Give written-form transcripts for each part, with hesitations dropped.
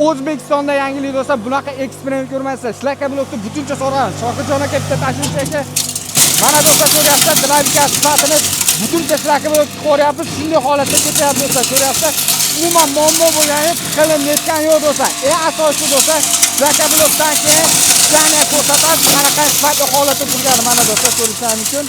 O'zbekistonda yangilik do'stlar, bunaqa eksperiment ko'rmaysizlar. Shlaka blokni butuncha so'ramiz. Shokirjon aka bitta tashuvchi aka. Mana do'stlar ko'ryapsizlar, dinamika sifatini butuncha shlaka blokni ko'ryapmiz. Shunday holatda ketyapti do'stlar, ko'ryapsizlar. Umuman muammo bo'lgani qilinib netgan yo'q do'stlar. Eng asosiysi do'stlar, shlaka blokdan keyin ishlarni ko'rsatadi, qanaqa sifatli holatda turgani mana do'stlar ko'rishingiz mumkin.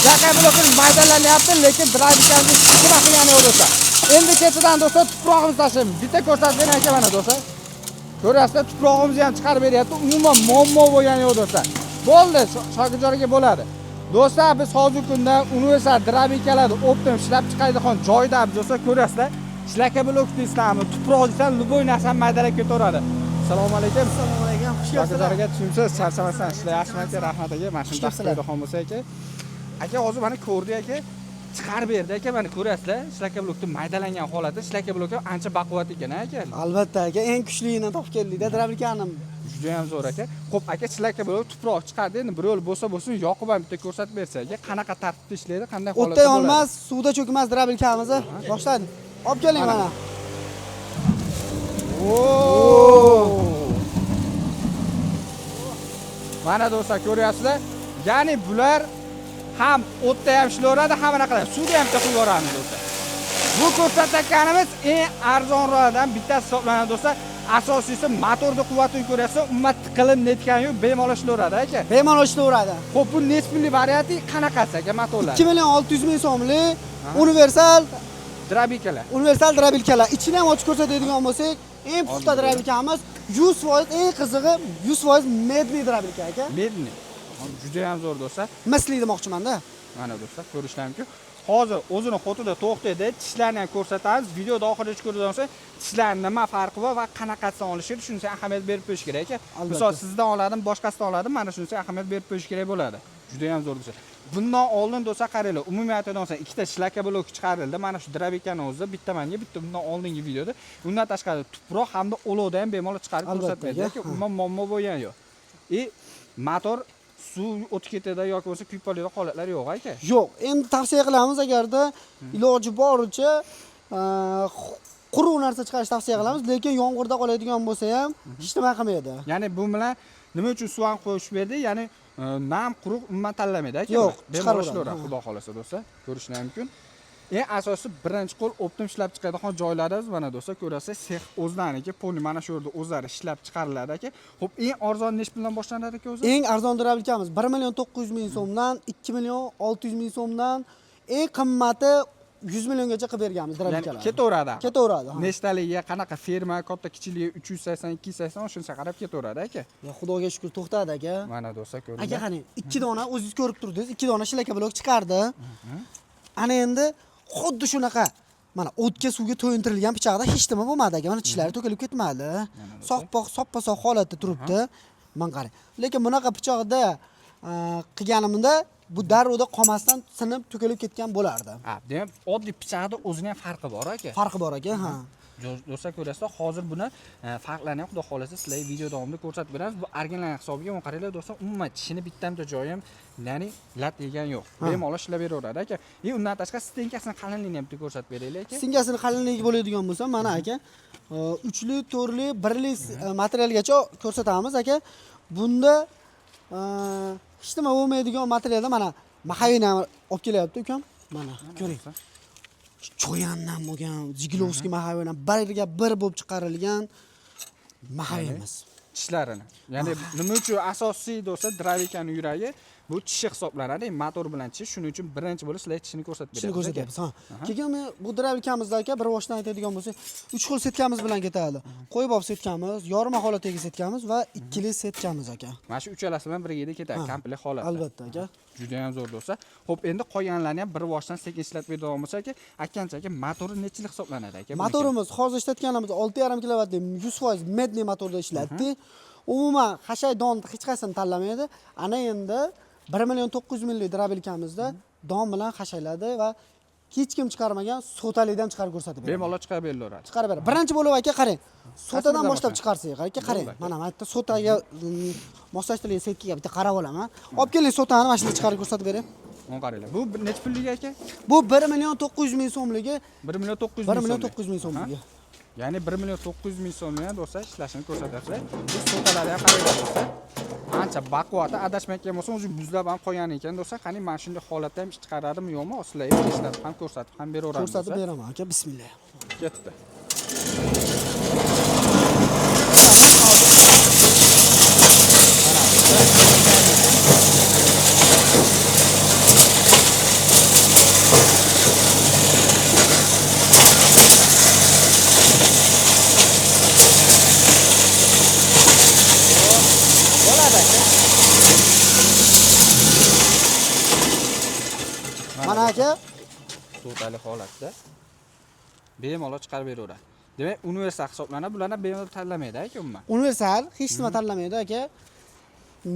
Shlaka blokni maydalanyapti, lekin dinamikani nima qilgani yo'q do'stlar. Endi ketidan do'stlar tuprog'imizni tashlaymiz. Bitta ko'rsatib bering aka mana do'stlar. Ko'ryapsizlar, tuprog'imizni ham chiqarib beryapti. Umuman muammo bo'lgani yo'q do'stlar. Bo'ldi, Shokirjonga bo'ladi. Do'stlar, biz hozirgi kunda universal dinamikalarni optim ishlab chiqaradigan joyda do'stlar ko'ryapsizlar. Shlaka blok deysizlarmi, tuproq deysizlar, luboy narsani maydalab ketaveradi. Assalomu alaykum. Assalomu alaykum. Xush kelibsizlar. Shokirjonga tushunsiz, charchamasdan ishlayapsizmi aka? Rahmat aka. Mana shunday qo'ydigan bo'lsa aka. Aka hozir mana ko'rdi aka. Chiqarib berdi aka, mana ko'ryapsizlar, shlaka blokni maydalangan holati, shlaka blok ham ancha baquvvat ekan aka. Albatta aka, eng kuchligini topib keldik-da, dinamikani. Juda ham zo'r aka. Xo'p aka, shlaka blok tuproq chiqardi, endi bir yo'l bo'lsa bo'lsin, yoqib ham bitta ko'rsatib bersa aka, qanaqa tartibda ishlaydi, qanday holatda bo'ladi? bo'ladi? O'tda olmas, suvda cho'kmas dinamikamizni boshladik. Olib keling mana. Mana do'stlar ko'ryapsizlar, ya'ni bular ham o'tda ham ishlayveradi, ham anaqa suvda ham qilaveramiz do'stlar. Bu ko'rsatganimiz eng arzonroqdan bittasi hisoblanadi do'stlar. Asosiysi motorning quvvatini ko'ryapsiz, umuman tiqilib netgan yo'q, bemalol ishlayveradi aka. Bemalol ishlayveradi. Xo'p, bu nechpulli varianti qanaqasi aka motorlar? 2.600.000 so'mlik universal Drabikalar. Universal drabikalar. Ichini ham ochib ko'rsatadigan bo'lsak, eng puxta drabikamiz 100% eng qizig'i 100% medli drabika aka. Medli. Juda ham zo'r do'stlar. Misli demoqchiman-da. Mana do'stlar, ko'rishlar mumkin. Hozir o'zini xotida to'xtaydi, tishlarni ham ko'rsatamiz. Videoda oxirigacha ko'radigan bo'lsa, tishlarning nima farqi bor va qanaqasidan olishni shuncha ahamiyat berib qo'yish kerak aka. Misol sizdan oladim, boshqasidan oladim, mana shuncha ahamiyat berib qo'yish kerak bo'ladi. Juda ham zo'r do'stlar. Bundan oldin do'stlar qaranglar, umumiy aytadigan bo'lsam, ikkita shlaka blok chiqarildi. Mana shu drabikani o'zida bitta menga, bitta bundan oldingi videoda. Undan tashqari tuproq hamda olovda ham bemalol chiqarib ko'rsatmaydi aka. Umuman muammo bo'lgan yo'q. Motor suv o'tib ketadi yoki bo'lsa kuyib qoladigan holatlar yo'q aka. Yo'q, endi tavsiya qilamiz agarda iloji boricha quruq narsa chiqarish tavsiya qilamiz, lekin yomg'irda qoladigan bo'lsa ham hech nima qilmaydi. Ya'ni bu bilan nima uchun suv ham qo'yib berdi? Ya'ni nam quruq umuman tanlamaydi aka. Yo'q, chiqariladi. Xudo xolasa do'stlar, ko'rishingiz mumkin. Eng asosiy birinchi qo'l optim ishlab chiqaradigan joylarimiz mana do'stlar ko'rasiz, sex o'zlariniki poli mana shu yerda o'zlari ishlab chiqariladi aka. Xo'p, eng arzon nech puldan boshlanadi aka o'zi? Eng arzon drabikamiz 1.900.000 so'mdan, 2.600.000 so'mdan, eng qimmati 100 milliongacha qilib berganmiz drabikalar. Ketaveradi. Ketaveradi. Nechtaligiga, qanaqa firma, katta kichiligi 380, 280 shuncha qarab ketaveradi aka. Ya xudoga shukr to'xtadi aka. Mana do'stlar ko'ring. Aka qani, 2 dona o'zingiz ko'rib turdingiz, 2 dona shlaka blok chiqardi. Ana endi xuddi shunaqa mana o'tga suvga to'yintirilgan pichoqda hech nima bo'lmadi aka. Mana tishlari to'kilib ketmadi. Soppa-sop holatda turibdi. Mana qarang. Lekin bunaqa pichoqda qilganimda bu darrovda qolmasdan sinib to'kilib ketgan bo'lardi. Ha, demak, oddiy pichoqda o'zining ham farqi bor aka. Farqi bor aka, ha. Do'stlar ko'rasizlar, hozir buni farqlarini ham xudo xolasa sizlarga video davomida ko'rsatib beramiz. Bu original hisobiga mana qaranglar do'stlar, umuman tishini bittamda joyi ham, ya'ni lat yegan yo'q. Bemalol ishlab beraveradi aka. Undan tashqari stenkasining qalinligini ham bitta ko'rsatib beraylik aka. Stenkasining qalinligi bo'ladigan bo'lsa, mana aka, 3li, 4li, 1li materialgacha ko'rsatamiz aka. Bunda hech nima bo'lmaydigan materialda mana Maxavin ham olib kelyapti ukam. Mana ko'ring. Choyandan bo'lgan, Zigilovskiy Maxavindan biriga bir bo'lib chiqarilgan Maxavinimiz. Tishlarini. Ya'ni nima uchun asosiy do'stlar drabikaning yuragi bu tishi hisoblanadi. Motor bilan tish, shuning uchun birinchi bo'lib sizlarga tishini ko'rsatib beramiz. Tishini ko'rsatyapmiz, ha. Keyin men bu drabikamizda aka bir boshdan aytadigan bo'lsa, 3 xil setkamiz bilan ketadi. Qo'yib olib setkamiz, yorma holatdagi setkamiz va ikkili setkamiz aka. Mana shu uchalasi bilan birga ketadi, komplekt holatda. Albatta aka. Juda ham zo'r do'stlar. Xo'p, endi qolganlarni ham bir boshdan sekin ishlatib beradigan bo'lsak, akancha motori nechilik hisoblanadi aka? Motorimiz hozir ishlatganimiz 6.5 kilovatli 100% medli motorda ishlatdi. Umuman hashay don hech qaysini tanlamaydi. Ana endi 1.900.000 drabilkamizda don bilan hashayladi va hech kim chiqarmagan sotalikdan chiqarib ko'rsatib beradi. Bemalol chiqarib beriladi. Chiqarib beradi. Birinchi bo'lib aka qarang. Sotadan boshlab chiqarsak, aka qarang. Mana bu yerda sotaga moslashtirilgan setkiga bitta qarab olaman. Olib keling sotani mana shuni chiqarib ko'rsatib bering. Mana qaranglar. Bu nech pullik aka? Bu 1.900.000 so'mligi. 1.900.000 so'mligi. Ya'ni 1.900.000 so'mni ham do'stlar ishlashini ko'rsatyapti. Bu so'talari ham qarayapsiz. Ancha baquvvat, adashmayotgan bo'lsa, o'zi muzlab ham qo'ygan ekan do'stlar. Qani mana shunday holatda ham ish chiqaradimi yo'qmi? Sizlarga eslatib ham ko'rsatib ham beraveramiz. Ko'rsatib beraman aka, bismillah. Ketdi. Mana aka, To'tali holatda bemalol chiqarib beraveradi. Demak, universal hisoblanadi. Bularni bemalol tanlamaydi aka umuman. universal hech nima tanlamaydi aka.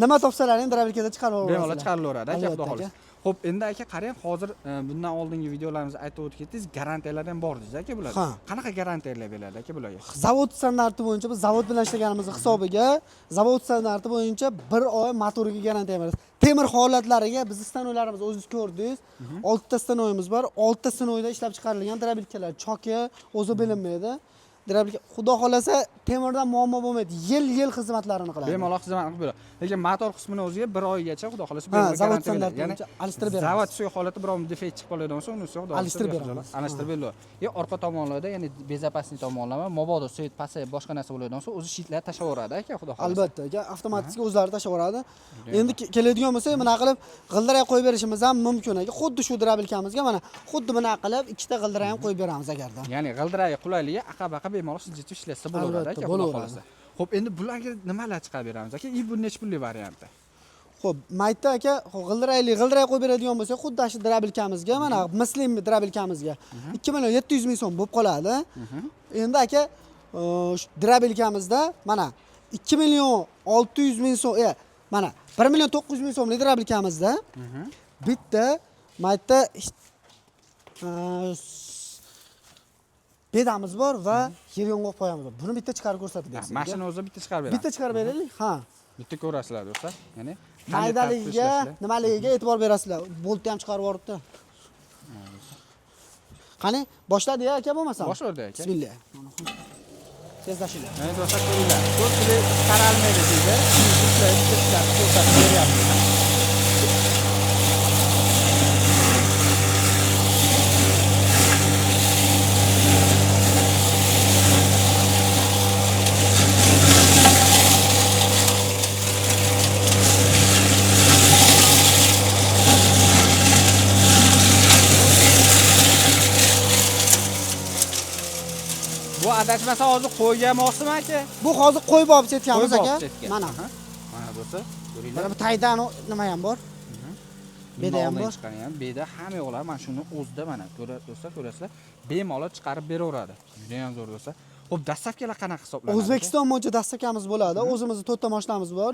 Nima topsalaring drabelkada chiqarib yuborasiz. Bemalol chiqarilaveradi aka, xudo Albatta, xolisa. Xo'p, endi aka qarang, hozir bundan oldingi videolarimizda aytib o'tib ketdingiz, garantiyalar ham bor dedingiz aka bularga. Ha. Qanaqa garantiyalar beradi aka bularga? Zavod standarti bo'yicha biz zavod bilan ishlaganimiz hisobiga zavod standarti bo'yicha 1 oy motoriga garantiya beramiz. Temir holatlariga biz stanovlarimiz o'zingiz ko'rdingiz. 6 ta stanoyimiz bor. 6 ta stanoyda ishlab chiqarilgan drabelkalar, choki o'zi bilinmaydi. Drabelka xudo xolasa temirdan muammo bo'lmaydi. Yil xizmatlarini qiladi. Bemalol xizmat qilib beradi. Lekin motor qismini o'ziga 1 oygacha xudo xolasa zavod standarti bo'yicha alishtirib beramiz. Zavod suv holati biror defekt chiqib qoladigan bo'lsa, uni ustiga xudo xolasa Alishtirib beramiz. Alishtirib beradi. Orqa tomonlarda, ya'ni bezopasniy tomonlama, mabodo svet pasayib boshqa narsa bo'ladigan bo'lsa, o'zi shitlar tashlaveradi aka, xudo xolasa. Albatta aka, avtomatik o'zlari tashlaveradi. Endi keladigan bo'lsa, mana qilib g'ildirak qo'yib berishimiz ham mumkin aka. Xuddi shu drabelkamizga mana xuddi buni qilib ikkita g'ildirak ham qo'yib beramiz agarda. Ya'ni g'ildiragi qulayligi aqa-baqa bemalol siljitib ishlatsa bo'laveradi aka, xudo xolasa. Xo'p, endi bularga nimalar chiqarib beramiz aka? Bu necha pullik varianti? Xo'p, maytda aka, g'ildirak qo'yib beradigan bo'lsa, xuddi shu drabelkamizga, mana muslim drabelkamizga 2.700.000 so'm bo'lib qoladi. Endi aka, drabelkamizda mana 2.600.000 so'm, mana 1.900.000 so'mlik drabelkamizda bitta maytda bedamiz bor va yer yong'oq poyamiz bor. Buni bitta chiqarib ko'rsatib berasiz. Mashina o'zi bitta chiqarib beradi. Bitta chiqarib beraylik. Ha. Bitta ko'rasizlar do'stlar. Ya'ni maydaligiga, nimaligiga e'tibor berasizlar. Boltni ham chiqarib yuboribdi. Qani, boshladi aka bo'lmasa? Boshlaydi aka. Bismillah. Tezlashinglar. Mana do'stlar ko'ringlar. Ko'pchilik chiqarolmaydi deydi. Bizlar bitta ko'rsatib beryapmiz. Bu adashmasa hozir qo'yga moqsimi aka? Bu hozir qo'yib olib ketganmiz Qo'yib aka. olib ketgan. Mana. Mana do'stlar, ko'ringlar. Mana bu taydan nima ham bor? Beda ham bor. Beda hamma yo'qlar mana shuni o'zida mana do'stlar ko'rasizlar, bemalol chiqarib beraveradi. Juda ham zo'r do'stlar. Xo'p, dastlabkilar qanaqa hisoblanadi? O'zbekiston bo'yicha dastlabkamiz bo'ladi. O'zimizning 4 ta mashinamiz bor.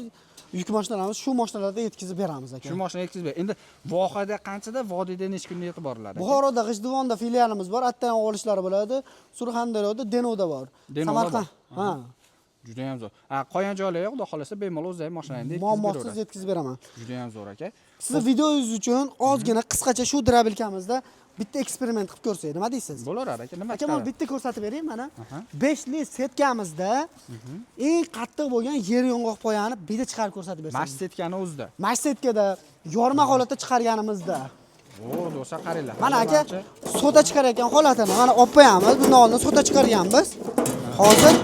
Yuk mashinalarimiz shu mashinalarda yetkazib beramiz aka. Shu mashina yetkazib ber. Endi vohada qanchada, vodiyda necha kunda yetib boriladi? Buxoroda, G'ijduvonda filialimiz bor. Atdan olishlari bo'ladi. Surxondaryoda, Denovda bor. Samarqand. Ha. Juda ham zo'r. Qolgan joylarga xudo xolasa bemalol o'zida ham mashinani muammosiz yetkazib beraman. Juda ham zo'r aka. Sizni videoingiz uchun ozgina qisqacha shu drabelkamizda bitta eksperiment qilib ko'rsak, nima deysiz? Bo'laveradi aka, nima aka? Mana bitta ko'rsatib bering mana. 5 li setkamizda eng qattiq bo'lgan yer yong'oq poyani bitta chiqarib ko'rsatib bersangiz. Mash setkani o'zida. Mash setkada yorma holatda chiqarganimizda. Zo'r do'stlar, qaranglar. Mana aka, sota chiqarayotgan holatini mana olib qo'yamiz. Bundan oldin sota chiqarganmiz. Hozir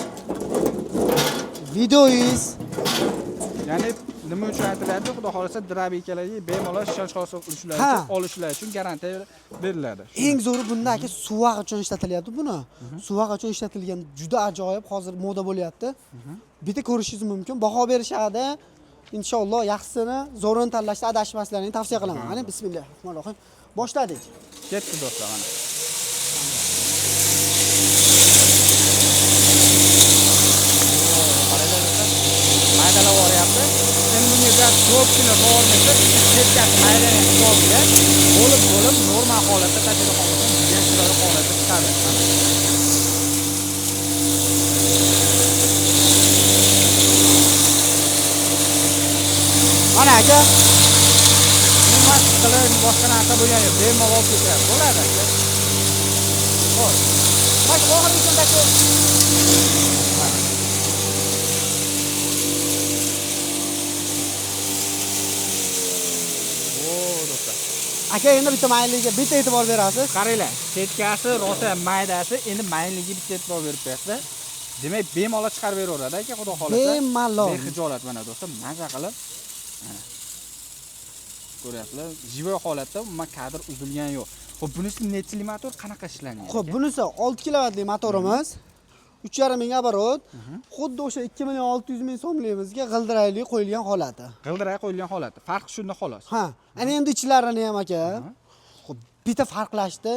videoingiz, ya'ni nima uchun aytiladi? Xudo xolasa drabelkalarga bemalol ishonch hosil qilishlari uchun, olishlari uchun garantiya beriladi. Eng zo'ri bunda aka suvaq uchun ishlatilyapti buni. Suvaq uchun ishlatilgan juda ajoyib, hozir moda bo'lyapti. Bitta ko'rishingiz mumkin. Baho berishadi. Inshaalloh yaxshisini, zo'rini tanlashda adashmasliklarini tavsiya qilaman. Mana bismillahirrohmanirrohim. Boshladik. Ketdi do'stlar mana. Maydalar boryapti. Endi bunga ko'pgina bormasa, chekkasi maydaning hisobiga bo'lib normal holatda tashlab qo'yilgan, yaxshiroq holatda chiqadi. Mana aka, nima qilib boshqa narsa bo'lgan yo'q, bemalol ketyapti. Bo'ladi aka. Xo'p. Bak, oxirgi kundagi Aka endi bitta mayliga bitta e'tibor berasiz. qaranglar, setkasi rosa maydasi, endi mayliga bitta e'tibor berib qo'yasiz. Demak, bemalol chiqarib beraveradi aka, xudo xolasa. Bemalol. Bexijolat mana do'stlar, maza qilib. Mana. Ko'ryapsizlar, jivoy holatda umuman kadr uzilgani yo'q. Xo'p, bunisi nechli motor, qanaqa ishlangan? Xo'p, bunisi 6 kilovatli motorimiz. 3,5 ming оборот. Xuddi o'sha 2,600,000 so'mligimizga g'ildirayli qo'yilgan holati. G'ildiray qo'yilgan holati. Farqi shunda xolos. Ha, ana endi ichlarini ham aka. Xo'p, bitta farqlashdi.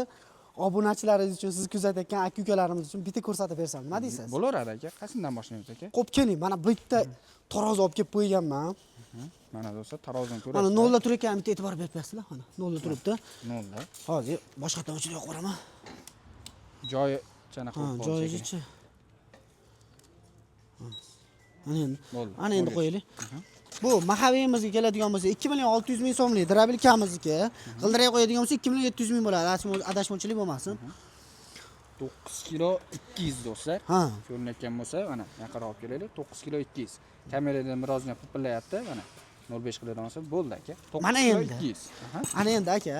Obunachilaringiz uchun, siz kuzatayotgan aka-ukalarimiz uchun bitta ko'rsatib bersam, nima deysiz? Bo'laveradi aka. Qaysidan boshlaymiz aka? Xo'p, keling, mana bitta taroz olib kelib qo'yganman. Mana do'stlar, tarozini Mana ko'rasiz. 0 tur ekan, bitta e'tibor berib qo'yasizlar, mana 0 turibdi. 0. Hozir boshqadan o'chirib qo'yaman. Joyi chana Ha, qo'yib joyigacha. Ana Bo'ldi. ana endi qo'yaylik. Bu mahaviyimizga keladigan bo'lsa 2,600,000 so'mlik drabilkamizniki. G'ildiray qo'yadigan bo'lsa 2,700,000 bo'ladi. Adashmovchilik bo'lmasin. 9 kilo 200 do'stlar. Ha. Ko'rinayotgan bo'lsa, mana yaqinroq olib kelaylik. 9 kilo 200. Kameradan birozgina pipillayapti, mana. 05 qiladigan bo'lsa bo'ldi aka. 9 Mana kilo endi. 200. Aha. Ana endi aka.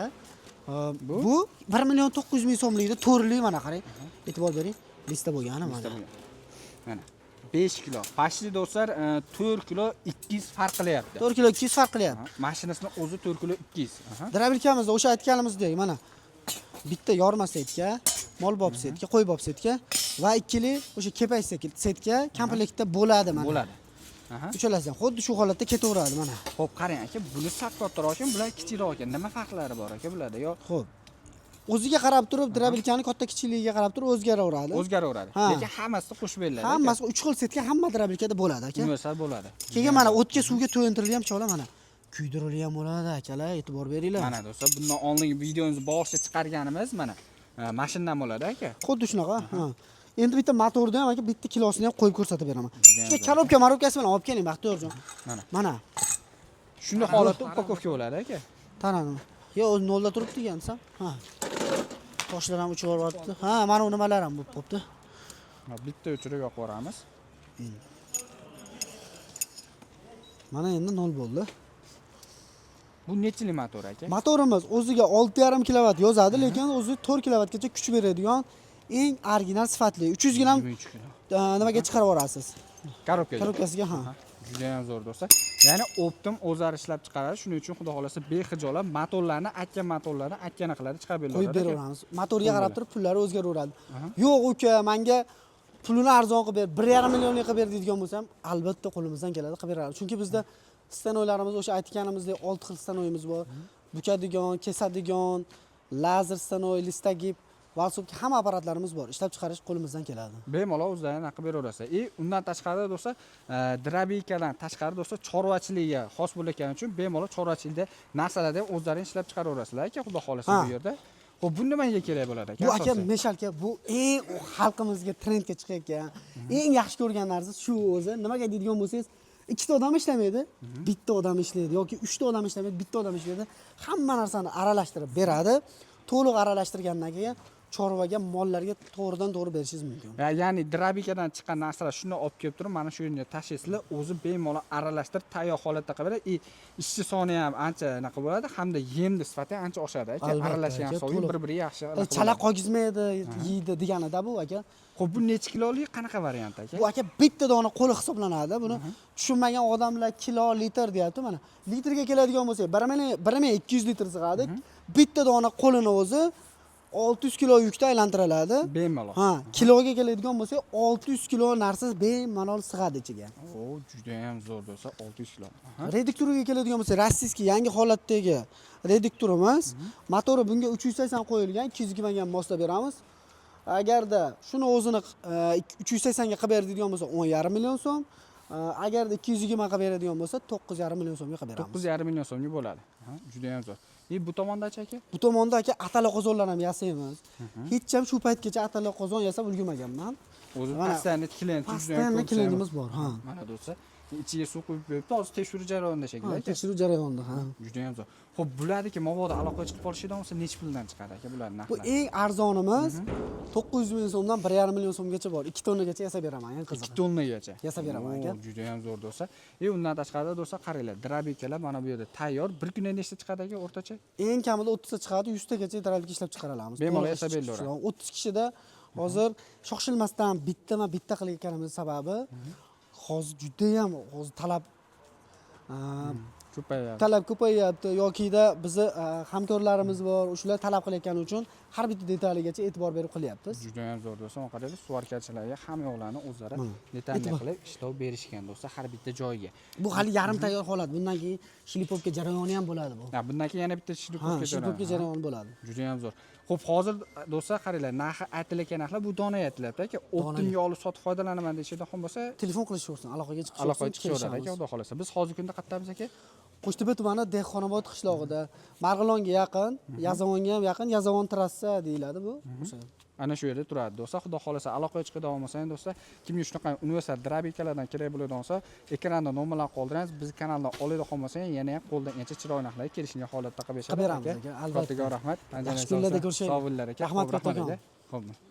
Bu 1,900,000 so'mlikda to'rli mana qarang. E'tibor bering. Lista bo'lgani mana. Mana 5 kilo. Pashli do'stlar 4 kilo 200 farq qilyapti. 4 kilo 200 farq qilyapti. Mashinasini o'zi 4 kilo 200. Aha. Drabilkamizda o'sha aytganimizdek mana bitta yorma setka, molbob setka, qo'ybob setka va ikkili o'sha kepak setka komplektda bo'ladi mana. Bo'ladi. Aha. Uchalasidan xuddi shu holatda ketaveradi mana. Xo'p, qarang aka, buni kattaroq ekan, bular kichikroq ekan. Nima farqlari bor aka bularda? Yo, Xo'p. O'ziga qarab turib, drabilkani katta kichikligiga qarab turib o'zgaraveradi. o'zgaraveradi. Ha. Lekin hammasini qo'shib beriladi. Hammasi 3 xil setka hamma drabilkada bo'ladi aka. Universal bo'ladi. Keyin mana o'tga suvga to'yintirilgan ham cho'la mana. Kuydirilgan ham bo'ladi akalar, e'tibor beringlar. Mana do'stlar, bundan oldingi videomizni boshida chiqarganimiz mana mashinadan bo'ladi aka. Xuddi shunaqa. Ha. Endi bitta motorda ham aka bitta kilosini ham qo'yib ko'rsatib beraman. Shunday korobka bilan olib keling Baxtiyorjon. Mana. Mana. Shunday holatda upakovka bo'ladi aka. Tanani. Yo, o'zi 0 da turibdi ekansan. Ha. Toshlar ham uchib yuboribdi. Ha, mana u nimalar ham bo'lib qopti. Bitta o'chirib yoqib yuboramiz. Mana endi 0 bo'ldi. Bu nechli motor aka? Motorimiz o'ziga 6,5 kilovat yozadi, lekin o'zi 4 kilovatgacha kuch beradigan eng original sifatli. 300 gram 23 kilo. nimaga chiqarib yuborasiz? Korobkaga. Korobkasiga, ha. Juda ham zo'r do'stlar. Ya'ni Optim o'zlari ishlab chiqaradi. Shuning uchun xudo xolasa bexijolat motorlarni, aytgan motorlarni aytgan qiladi chiqarib Qo'yib beraveradi. beraveramiz. Motorga qarab turib pullari o'zgaraveradi. Yo'q uka, menga pulini arzon qilib ber, 1,5 millionlik qilib ber deydigan bo'lsam, albatta qo'limizdan keladi qilib beramiz. Chunki bizda stanoylarimiz o'sha aytganimizdek 6 xil stanoyimiz bor. Bukadigan, kesadigan, lazer stanoy, listagib, valsubki hamma apparatlarimiz bor. Ishlab chiqarish qo'limizdan keladi. Bemalol o'zlarini qilib beraverasiz. Undan tashqari do'stlar, drabikadan tashqari do'stlar, chorvachilikka xos bo'lgani uchun bemalol chorvachilikda narsalarni ham o'zlaringiz ishlab chiqaraverasizlar aka, xudo xolasa bu yerda. Xo'p, bu nimaga kerak bo'ladi aka? Bu aka meshalka, bu eng xalqimizga trendga chiqayotgan, eng yaxshi ko'rgan narsa shu o'zi. Nimaga deydigan bo'lsangiz, ikkita odam ishlamaydi, bitta odam ishlaydi yoki 3 ta odam ishlamaydi, bitta odam ishlaydi. Hamma narsani aralashtirib beradi. To'liq aralashtirgandan keyin chorvaga, mollarga to'g'ridan to'g'ri berishingiz mumkin. Ya'ni drabikadan chiqqan narsalar shuni olib kelib turib, mana shu yerga tashlaysizlar, o'zi bemalol aralashtirib tayyor holatda qilib beradi. Ishchi soni ham ancha anaqa bo'ladi, hamda yemni sifati ham ancha oshadi aka. Aralashgan so'ng bir-biriga yaxshi. Chala qogizmaydi, yeydi deganida bu aka. Xo'p, bu necha kilolik, qanaqa variant aka? Bu aka bitta dona qo'li hisoblanadi. Buni tushunmagan odamlar kilo, litr deyapti mana. Litrga keladigan bo'lsa, 1,200 litr sig'adi. Bitta dona qo'lini o'zi 600 kilo yukda aylantiriladi. Bemalol. Ha, kiloga keladigan bo'lsa 600 kilo narsa bemalol sig'adi ichiga. O, juda ham zo'r do'stlar, 600 kilo. Reduktoriga keladigan bo'lsa, rossiyskiy yangi holatdagi reduktorimiz. Motori bunga 380 qo'yilgan, 220 ga moslab beramiz. Agarda shuni o'zini 380 ga qilib beradigan bo'lsa 10,5 million so'm. Agarda 220 qilib beradigan bo'lsa 9,5 million so'mga qilib beramiz. 9,5 million so'mga bo'ladi. Juda ham zo'r. Bu tomonda-chi aka? Bu tomonda aka atala qozonlar ham yasaymiz. Hech ham shu paytgacha atala qozon yasab ulgurmaganman. O'zi pastanit klient Pastanit klientimiz bor, ha. Mana do'stlar, Ichiga suv quyib beribdi. Hozir tekshiruv jarayonida shekilli aka. Tekshiruv jarayonida, ha. Juda ham zo'r. Xo'p, bulardiki mabodo aloqaga chiqib qolishidan bo'lsa necha puldan chiqadi aka bularning Bu narxlari? eng arzonimiz 900 ming so'mdan 1,5 million so'mgacha bor. 2 tonnagacha yasab beraman, eng 2 qizig'i. tonnagacha. Yasab beraman aka. Juda ham zo'r do'stlar. Undan tashqari do'stlar qaranglar, drabikalar mana bu yerda tayyor. Bir kunda nechta chiqadi aka o'rtacha? Eng kamida 30 ta chiqadi, 100 tagacha drabika ishlab chiqara olamiz. Bemalol yasab berilaveradi. 30 kishida hozir shoshilmasdan bitta qilayotganimiz sababi hozir juda ham talab ko'payyapti yokida bizni hamkorlarimiz bor, o'shalar talab qilayotgani uchun har bitta detaligacha e'tibor berib qilyapmiz. Juda ham zo'r do'stlar. Qaraylik, suvarkachilarga hamma yoqlarni o'zlari detalli qilib ishlov berishgan do'stlar har bitta joyiga. Bu hali yarim tayyor holat. Bundan keyin shlipovka jarayoni ham bo'ladi bu. Bundan keyin yana bitta shlipovka jarayoni bo'ladi. Juda ham zo'r. Xo'p, hozir do'stlar qaranglar, narxi aytilayotgan narxlar bu dona aytilyapti aka. Optimga olib sotib foydalanaman deyishdan bo'lsa, telefon qilishaversin, aloqaga chiqishaveradi aka, xudo xolasa. Biz hozirgi kunda qayerdamiz aka? Qo'shtepa tumani Dehqonobod qishlog'ida, Marg'ilonga yaqin, Yazovonga ham yaqin, Yazovon trassa deyiladi bu. Ana shu yerda turadi do'stlar. Xudo xolasa aloqaga chiqadigan bo'lsangiz do'stlar, kimga shunaqa universal drabikalardan kerak bo'ladigan bo'lsa, ekranda nomerlar qoldiramiz. Biz kanaldan oladigan bo'lsangiz, yana ham qo'ldan kelgancha chiroyli narxlarga kelishgan holatda qilib beramiz aka. Albatta, rahmat. Yaxshi kunlarda ko'rishaylik. Sog' bo'linglar aka. Rahmat katta. Xo'p.